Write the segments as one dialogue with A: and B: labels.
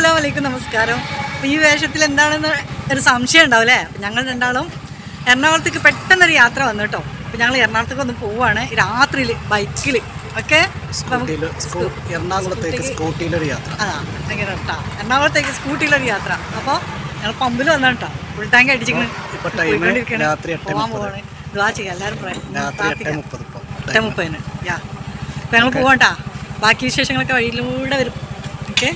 A: അസ്സലാമലൈക്കും, നമസ്കാരം. അപ്പോൾ ഈ വേഷത്തിൽ എന്താണെന്ന് ഒരു സംശയം ഉണ്ടാവും അല്ലേ? ഞങ്ങൾ രണ്ടാളും എറണാകുളത്തേക്ക് പെട്ടെന്നൊരു യാത്ര വന്നു കേട്ടോ. അപ്പോൾ ഞങ്ങൾ എറണാകുളത്തേക്ക് ഒന്ന് പോവുകയാണ് രാത്രിയിൽ ബൈക്കിൽ. ഓക്കെ,
B: എറണാകുളത്തേക്ക് സ്കൂട്ടിയിലൊരു യാത്ര.
A: അങ്ങനെ കേട്ടോ, എറണാകുളത്തേക്ക് സ്കൂട്ടിയിലൊരു യാത്ര. അപ്പോൾ ഞങ്ങൾ പമ്പിൽ വന്നാണ് കേട്ടോ. ഫുൾ ടാങ്ക് അടിച്ചിരിക്കണം. പോകാൻ പോവാണ്. ദുആ ചെയ്യാം എല്ലാവരും. 8:30 യാ. അപ്പോൾ ഞങ്ങൾ പോവാം. ബാക്കി വിശേഷങ്ങളൊക്കെ വഴിയിലൂടെ വരും. ഓക്കെ.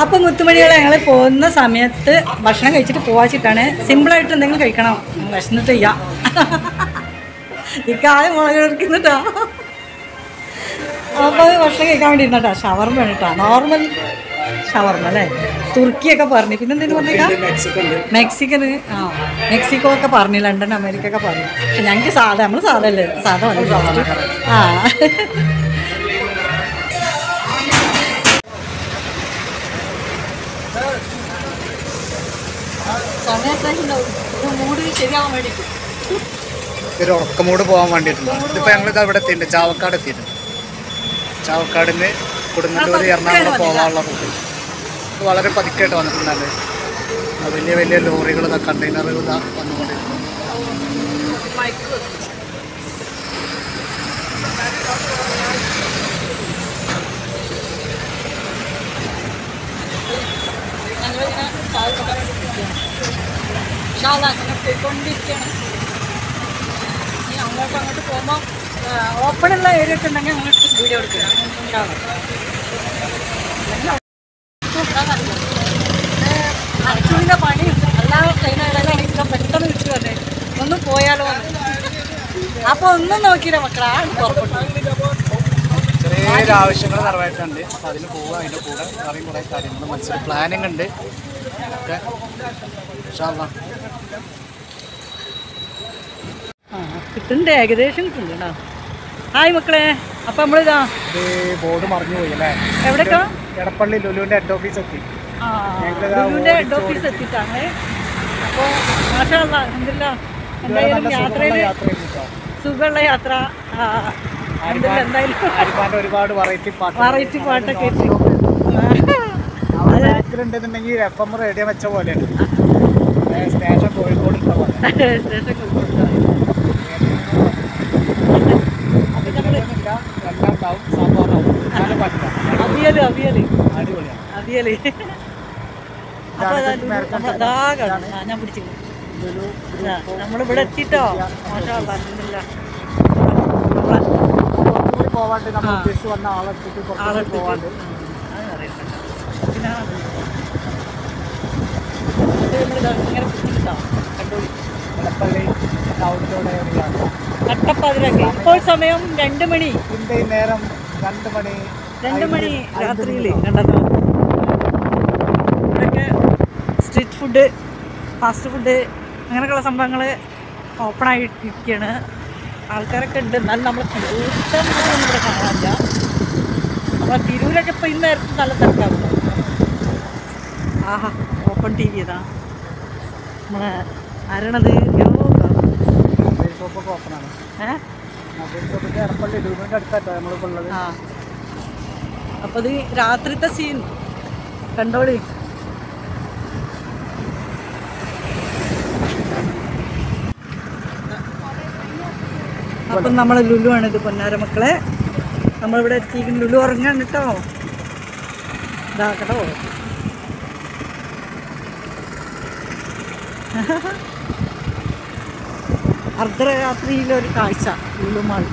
A: അപ്പം മുത്തുമണികളെ ഞങ്ങൾ പോകുന്ന സമയത്ത് ഭക്ഷണം കഴിച്ചിട്ട് പോവാച്ചിട്ടാണ്. സിമ്പിളായിട്ട് എന്തെങ്കിലും കഴിക്കണം, വിശന്നിട്ട് ചെയ്യാം. ഈ കായ മുളക് എടുക്കുന്നുട്ടോ. അപ്പോൾ ഭക്ഷണം കഴിക്കാൻ വേണ്ടി ഇരുന്നോട്ടോ. ഷവർമ ആണ് കേട്ടോ, നോർമൽ ഷവർമ അല്ലേ. തുർക്കിയൊക്കെ പറഞ്ഞു, പിന്നെ എന്തെങ്കിലും പറഞ്ഞേക്കാം, മെക്സിക്കന്. മെക്സിക്കോ ഒക്കെ പറഞ്ഞു, ലണ്ടൻ, അമേരിക്ക ഒക്കെ പറഞ്ഞു. പക്ഷെ ഞങ്ങൾക്ക് സാധാ, നമ്മൾ സാധാ അല്ലേ, സാധാ മതി. മൂഡ് ശരിയാവാൻ വേണ്ടിയിട്ട്
B: ഒരു ഉറക്കമൂട് പോകാൻ വേണ്ടിയിട്ടുണ്ട്. ഇതിപ്പോൾ ഞങ്ങളിത് അവിടെ എത്തിയിട്ടുണ്ട്, ചാവക്കാട് എത്തിയിട്ടുണ്ട്. ചാവക്കാടിന് കൊടുങ്ങല്ലൂർ എറണാകുളം പോകാനുള്ള റൂട്ട് വളരെ പതുക്കായിട്ട് വന്നിട്ടുണ്ടാണ്. വലിയ വലിയ ലോറികൾ, കണ്ടെയ്നറുകൾ വന്നുകൊണ്ടിരിക്കുന്നു.
A: പോയിക്കൊണ്ടിരിക്കുകയാണ്. ഇനി അങ്ങോട്ട് പോകുമ്പോൾ ഓപ്പണുള്ള ഏരിയ ഒക്കെ ഉണ്ടെങ്കിൽ ഞങ്ങൾ വീഡിയോ എടുക്കുക. അച്ഛൻ്റെ പണി എല്ലാ ട്രെയിനെല്ലാം പെട്ടെന്ന് വിളിച്ചു തന്നെ ഒന്നും പോയാലോ. അപ്പോൾ ഒന്നും നോക്കിയില്ല മക്കളെ,
B: ചെറിയൊരു ആവശ്യങ്ങൾ നിറവേറ്റുന്നുണ്ട്. അപ്പോൾ അതിന് പോവുക. അതിൻ്റെ കൂടെ അറിയും കുറേ കാര്യങ്ങൾ മനസ്സിൽ പ്ലാനിങ് ഉണ്ട്. ഓക്കെ,
A: കിട്ടുന്നുണ്ട്, ഏകദേശം കിട്ടുന്നുണ്ട്. ഹായ് മക്കളെ. അപ്പം നമ്മളിതാ
B: ബോർഡ് മറിഞ്ഞു പോയി അല്ലേ?
A: എവിടേക്കാ?
B: എടപ്പള്ളി ലുലുവിൻ്റെ ഹെഡ് ഓഫീസ് എത്തി.
A: ലുലുവിൻ്റെ ഹെഡ് ഓഫീസ് എത്തിയിട്ടാണ്. അപ്പോൾ മാഷാ അല്ലാഹ്, അൽഹംദുലില്ലാഹ്, എന്തായാലും യാത്രയിൽ സുഖമുള്ള യാത്ര. എന്തായാലും
B: ഒരുപാട് വെറൈറ്റി
A: പാട്ടൊക്കെ
B: ഉണ്ടെന്നുണ്ടെങ്കിൽ FM റേഡിയോ വെച്ച പോലെയാണ്. സ്റ്റേഷൻ കോഴിക്കോട്
A: അവിയല്. ഞാൻ പിടിച്ചു. നമ്മളിവിടെ എത്തിട്ടോ. മാഷാ അല്ലാഹ്, അൽഹംദുലില്ലാഹ്.
B: പോവാണ്ട് നമ്മൾ ഉദ്ദേശിച്ച് വന്ന ആളെത്തിട്ട് പോവാണ്ട്.
A: കട്ടപ്പതിരൊക്കെ ഇപ്പോൾ സമയം 2 മണി.
B: നേരം
A: 2 മണി രാത്രിയിൽ കണ്ടത്. ഇവിടെയൊക്കെ സ്ട്രീറ്റ് ഫുഡ്, ഫാസ്റ്റ് ഫുഡ് അങ്ങനെയൊക്കെയുള്ള സംഭവങ്ങൾ ഓപ്പൺ ആയിട്ടിരിക്കുകയാണ്. ആൾക്കാരൊക്കെ ഉണ്ട്, എന്നാലും നമ്മൾ കൂട്ടമൊന്നും ഇവിടെ കാണാനില്ല. അപ്പോൾ തിരൂരൊക്കെ ഇപ്പോൾ ഇന്ന് നേരത്തെ നല്ല തിരക്കാവും. ആഹാ, ഓപ്പൺ TV ഇതാ നമ്മളെ ആരണത്. അപ്പോൾ ഇത് രാത്രിത്തെ സീൻ കണ്ടോളി. അപ്പം നമ്മൾ ലുലു ആണിത് പൊന്നാര മക്കളെ. നമ്മളിവിടെ എത്തിയിരിക്കുന്ന ലുലു ഉറങ്ങാൻ കേട്ടോ. ഇതാ കേട്ടോ. അർദ്ധരാത്രിയിലൊരു കാഴ്ച ലുലു മാൾ.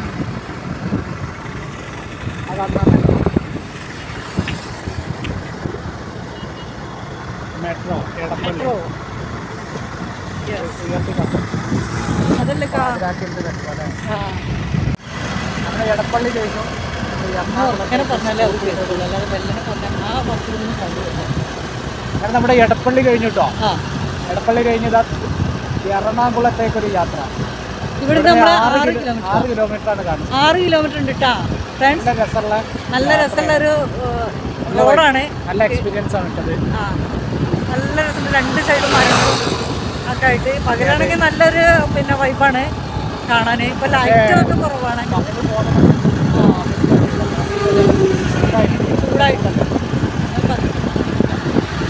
B: മെട്രോ
A: അതല്ലേ
B: എടപ്പള്ളി കഴിഞ്ഞു.
A: അങ്ങനെ പറഞ്ഞാലേ അല്ലാതെ വെല്ലനെ പറഞ്ഞാൽ ആ ബസ്സിലൊന്നും കണ്ടുവരുന്നത്.
B: കാരണം നമ്മുടെ എടപ്പള്ളി കഴിഞ്ഞു കേട്ടോ. എടപ്പള്ളി കഴിഞ്ഞതാ എറണാകുളത്തേക്കൊരു യാത്ര.
A: ഇവിടുന്ന് നമ്മൾ 6
B: കിലോമീറ്ററാണ് കാണുന്നത്.
A: 6 കിലോമീറ്റർ ഉണ്ട് കേട്ടോ ഫ്രണ്ട്സ്. നല്ല രസമുള്ള ഒരു റോഡാണ്.
B: നല്ല എക്സ്പീരിയൻസ് ആണ് കേട്ടത്.
A: നല്ല രസമുണ്ട്. 2 സൈഡും മരങ്ങളും ഒക്കെ ആയിട്ട്. പകലാണെങ്കിൽ നല്ലൊരു പിന്നെ വൈബാണ് കാണാൻ. ഇപ്പൊ ലൈറ്റ് ഒക്കെ കുറവാണ്, ചൂടായിട്ടല്ലോ.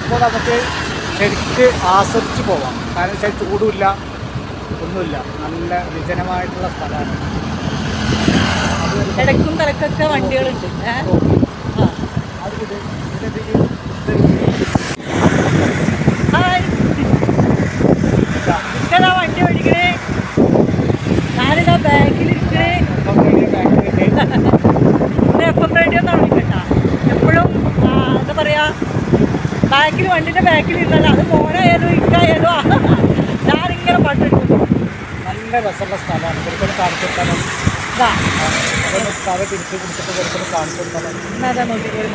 B: അപ്പോൾ നമുക്ക് ശരിക്ക് ആസ്വദിച്ച് പോവാം. കാരണം വെച്ചാൽ ചൂടുമില്ല, ഒന്നുമില്ല, നല്ല വിജനമായിട്ടുള്ള സ്ഥലമാണ്.
A: ഇടയ്ക്കും തിരക്കൊക്കെ വണ്ടികളുണ്ട്. ഹായ്, ഇക്കതാ വണ്ടി ഓടിക്കണേ, ഞാനിതാ ബാക്കിലിരിക്കണേ. FM റേഡിയോ എന്നാണ് വിളിക്കട്ടാ. എപ്പോഴും എന്താ പറയാ, ബാക്കിൽ വണ്ടിൻ്റെ ബാക്കിൽ ഇരുന്നല്ല, അത് മോനായാലും ഇക്കായാലും ഞാനിങ്ങനെ പാട്ടെടുക്കുന്നു.
B: നല്ല രസമുള്ള സ്ഥലമാണ്. ഇവർക്കൊന്ന് കാണിച്ചു കൊടുത്താലും അതൊന്ന് സ്ഥലം തിരിച്ച് പിടിച്ചിട്ട് ഇവർക്കൊന്ന് കാണിച്ചു കൊടുത്താലും
A: എന്നാ നോക്കിക്കോളി,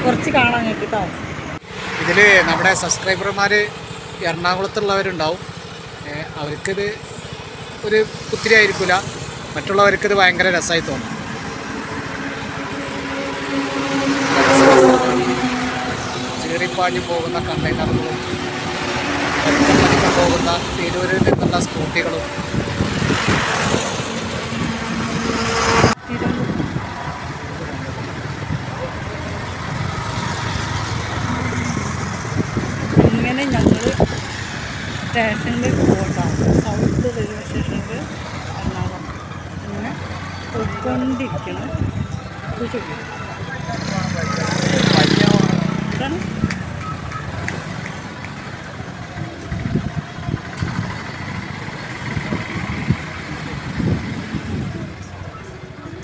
A: കുറച്ച് കാണാൻ കേട്ടോ.
B: ഇതിൽ നമ്മുടെ സബ്സ്ക്രൈബർമാർ എറണാകുളത്തുള്ളവരുണ്ടാവും. അവർക്കിത് ഒരു പുത്തിരി ആയിരിക്കില്ല, മറ്റുള്ളവർക്കിത് ഭയങ്കര രസമായി തോന്നും. ചീറിപ്പാഞ്ഞു പോകുന്ന കണ്ടെയ്നറുകളും പോകുന്ന തിരൂരിൽ നിന്നുള്ള സ്കൂട്ടികളും
A: ഇങ്ങനെ ഞങ്ങൾ സ്റ്റേഷനിലേക്ക് പോകട്ടാണ്. സൗത്ത് റെയിൽവേ സ്റ്റേഷനിൽ എറണാകുളം അങ്ങനെ പോയിക്കൊണ്ടിരിക്കണം. ഇതാണ്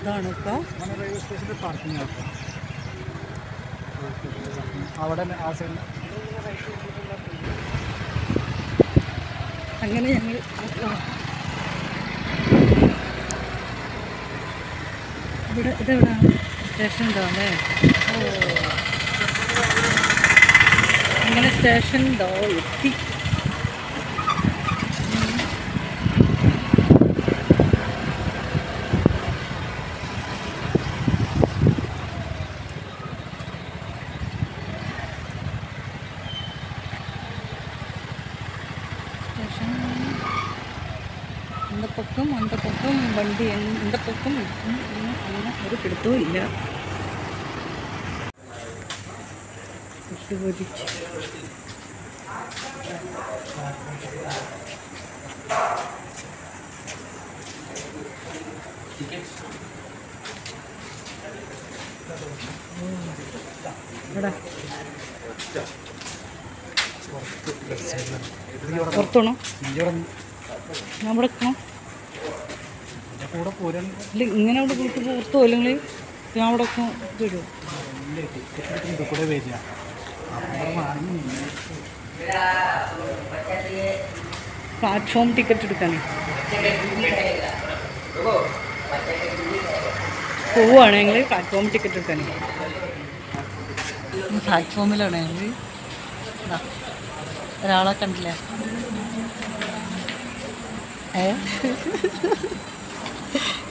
A: ഇതാണ് ഇപ്പോൾ
B: റെയിൽവേ സ്റ്റേഷനിൽ പാർക്കിംഗ് ആക്കാം. അവിടെ ആ സൈഡിൽ
A: അങ്ങനെ ഞങ്ങൾ ഇവിടെ ഇതെവിടെയാണ് സ്റ്റേഷൻ ഉണ്ടോ അല്ലേ? അങ്ങനെ സ്റ്റേഷൻ ഉണ്ടോ എത്തി. இந்த பக்கம் வண்டி இந்த பக்கம் അങ്ങനെ ഒരു പിടുത്തവും ഇല്ല. പുറത്തോണോ? ഞാൻ ഇവിടെ എത്തണം.
B: കൂടെ പോരാൻ
A: ഇല്ല, ഇങ്ങനെ അവിടെ പോയിട്ട് പുറത്തോ അല്ലെങ്കിൽ ഞാൻ അവിടെ വരുമോ?
B: കൂടെ വരിക.
A: പ്ലാറ്റ്ഫോം ടിക്കറ്റ് എടുക്കാനേ പോവുകയാണെങ്കിൽ പ്ലാറ്റ്ഫോം ടിക്കറ്റ് എടുക്കാനേ. പ്ലാറ്റ്ഫോമിലാണെങ്കിൽ ഒരാളെ കണ്ടില്ലേ?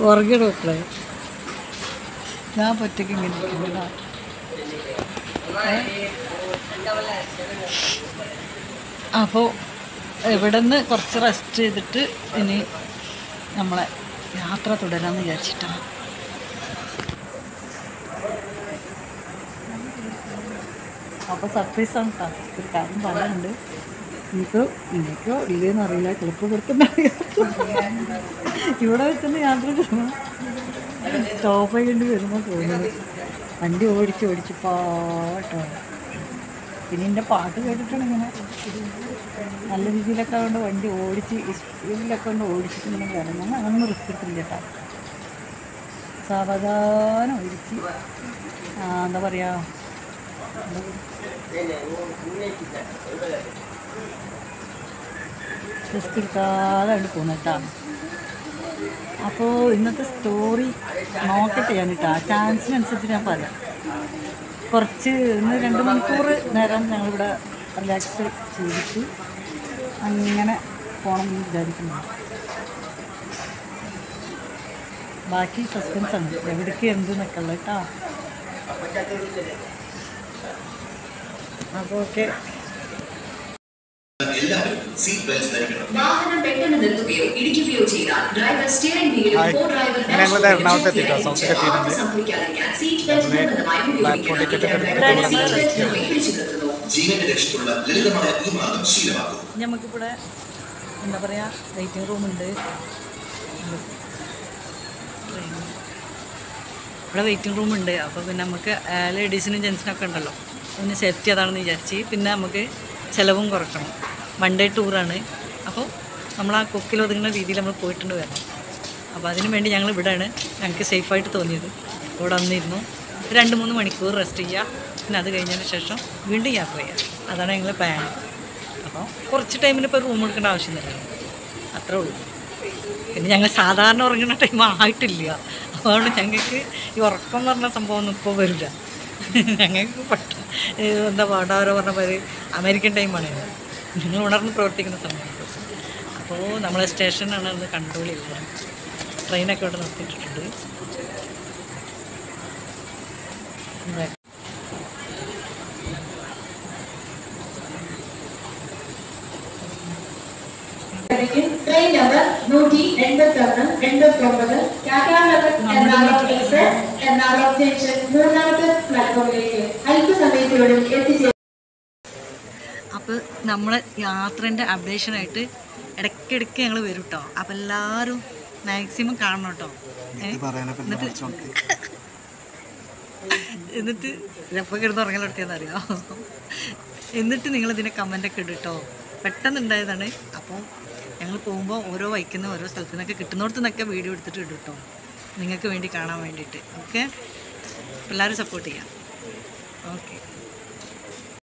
A: ഉറങ്ങിട മക്കളെ, ഞാൻ ഒറ്റയ്ക്ക് ഇങ്ങനെ ഇരിക്കുന്നില്ല. അപ്പോൾ ഇവിടെ നിന്ന് കുറച്ച് റെസ്റ്റ് ചെയ്തിട്ട് ഇനി നമ്മളെ യാത്ര തുടരാമെന്ന് വിചാരിച്ചിട്ടാണ്. അപ്പോൾ സർപ്രൈസാണ് കേട്ടോ. ഒരു കാര്യം പറയാനുണ്ട്. എനിക്കോ ഇല്ലേന്ന് അറിയില്ല, ചിലപ്പോൾ കൊടുക്കുന്നുണ്ടാവില്ല. ഇവിടെ വെച്ചൊന്ന് യാത്ര ചെയ്യണം, സ്റ്റോപ്പ് ചെയ്യേണ്ടി വരുമ്പോൾ തോന്നുന്നത്. വണ്ടി ഓടിച്ച് പാട്ടോ. പിന്നെ എൻ്റെ പാട്ട് കേട്ടിട്ടാണ് ഇങ്ങനെ നല്ല രീതിയിലൊക്കെ കൊണ്ട് വണ്ടി ഓടിച്ച് സ്പീഡിലൊക്കെ കൊണ്ട് ഓടിച്ചിട്ട് ഇങ്ങനെ വരണം. അങ്ങനെ റിസ്ക് എടുത്തില്ല കേട്ടോ. സാവധാനം ഓടിച്ച് എന്താ പറയുക, റിസ്ക് എടുക്കാതെ അവിടെ പോകുന്നത് കേട്ടോ. അപ്പോൾ ഇന്നത്തെ സ്റ്റോറി നോക്കട്ടെ ഞാൻ കേട്ടോ. ചാൻസിനനുസരിച്ച് ഞാൻ പറയാം. കുറച്ച് ഇന്ന് 2 മണിക്കൂർ നേരം ഞങ്ങളിവിടെ റിലാക്സ് ചെയ്തിട്ട് അങ്ങനെ പോകണം എന്ന് വിചാരിക്കുന്നു. ബാക്കി സസ്പെൻസാണ്, എവിടേക്ക് എന്തെന്നൊക്കെ ഉള്ളത് കേട്ടോ. അപ്പോൾ ഓക്കെ.
C: എല്ലാവരും സീറ്റ് ബെൽറ്റ് ധരിക്കണം. വാഹനം പെട്ടെന്ന് നിർത്തുകയോ ഇടിക്കുകയോ ചെയ്താൽ ഡ്രൈവർ സ്റ്റിയറിംഗ് വീലും കോ-ഡ്രൈവർ സംഭവിക്കാതിരിക്കാൻ സീറ്റ് ബെൽറ്റ് നിർബന്ധമായും ഉപയോഗിക്കണം. ജീവന്റെ രക്ഷയ്ക്കുള്ള ലളിതമായ ഈ മാർഗം ശീലമാക്കും.
A: നമുക്കിവിടെ എന്താ പറയുക, വെയിറ്റിംഗ് റൂമുണ്ട്. ഇവിടെ വെയിറ്റിംഗ് റൂമുണ്ട്. അപ്പോൾ പിന്നെ നമുക്ക് ലേഡീസിനും ജെൻസിനൊക്കെ ഉണ്ടല്ലോ, പിന്നെ സേഫ്റ്റി അതാണെന്ന് വിചാരിച്ച്. പിന്നെ നമുക്ക് ചിലവും കുറക്കണം. വൺ ഡേ ടൂറാണ്. അപ്പോൾ നമ്മൾ ആ കൊക്കിൽ ഒതുങ്ങുന്ന രീതിയിൽ നമ്മൾ പോയിട്ടുണ്ട് വരണം. അപ്പോൾ അതിന് വേണ്ടി ഞങ്ങൾ ഇവിടെയാണ് ഞങ്ങൾക്ക് സേഫായിട്ട് തോന്നിയത്. ഇവിടെ വന്നിരുന്നു 2-3 മണിക്കൂർ റെസ്റ്റ് ചെയ്യുക, പിന്നെ അത് കഴിഞ്ഞതിന് ശേഷം വീണ്ടും യാത്ര ചെയ്യുക. അതാണ് ഞങ്ങൾ പ്ലാൻ. അപ്പോൾ കുറച്ച് ടൈമിന് ഇപ്പോൾ റൂം എടുക്കേണ്ട ആവശ്യമൊന്നുമില്ല, അത്രേ ഉള്ളൂ. പിന്നെ ഞങ്ങൾ സാധാരണ ഉറങ്ങുന്ന ടൈം ആയിട്ടില്ല. അതുകൊണ്ട് ഞങ്ങൾക്ക് ഈ ഉറക്കം എന്ന് പറഞ്ഞ സംഭവം ഒന്നും ഇപ്പോൾ വരില്ല. ഞങ്ങൾക്ക് എന്താ പാടാരോ പറഞ്ഞ പോലെ അമേരിക്കൻ ടൈമാണ് നിങ്ങൾ ഉണർന്ന് പ്രവർത്തിക്കുന്ന സമയത്ത്. അപ്പോൾ നമ്മളെ സ്റ്റേഷനാണ് അത് കൺട്രോൾ ചെയ്യുന്നത്. ട്രെയിനൊക്കെ ഇവിടെ നിർത്തിയിട്ടുണ്ട്.
D: Train number 181-89 Ernakulam express Ernakulam junction 3ാമത്തെ പ്ലാറ്റ്ഫോമിലേക്ക് അല്പസമയത്തിനുള്ളിൽ എത്തിച്ചേരും.
A: അപ്പോൾ നമ്മൾ യാത്രേൻ്റെ അപ്ഡേഷനായിട്ട് ഇടയ്ക്കിടയ്ക്ക് ഞങ്ങൾ വരും കേട്ടോ. അപ്പോൾ എല്ലാവരും മാക്സിമം കാണണം കേട്ടോ. എന്നിട്ട് ഇതെപ്പോൾ കിടന്ന് ഉറങ്ങലെടുത്തിയെന്നറിയാം. എന്നിട്ട് നിങ്ങളിതിൻ്റെ കമൻ്റൊക്കെ ഇടും കേട്ടോ. പെട്ടെന്നുണ്ടായതാണ്. അപ്പോൾ ഞങ്ങൾ പോകുമ്പോൾ ഓരോ വൈക്കുന്ന ഓരോ സ്ഥലത്തു നിന്നൊക്കെ കിട്ടുന്നിടത്തു നിന്നൊക്കെ വീഡിയോ എടുത്തിട്ട് ഇടും കേട്ടോ, നിങ്ങൾക്ക് വേണ്ടി കാണാൻ വേണ്ടിയിട്ട്. ഓക്കെ, എല്ലാവരും സപ്പോർട്ട് ചെയ്യാം. ഓക്കെ.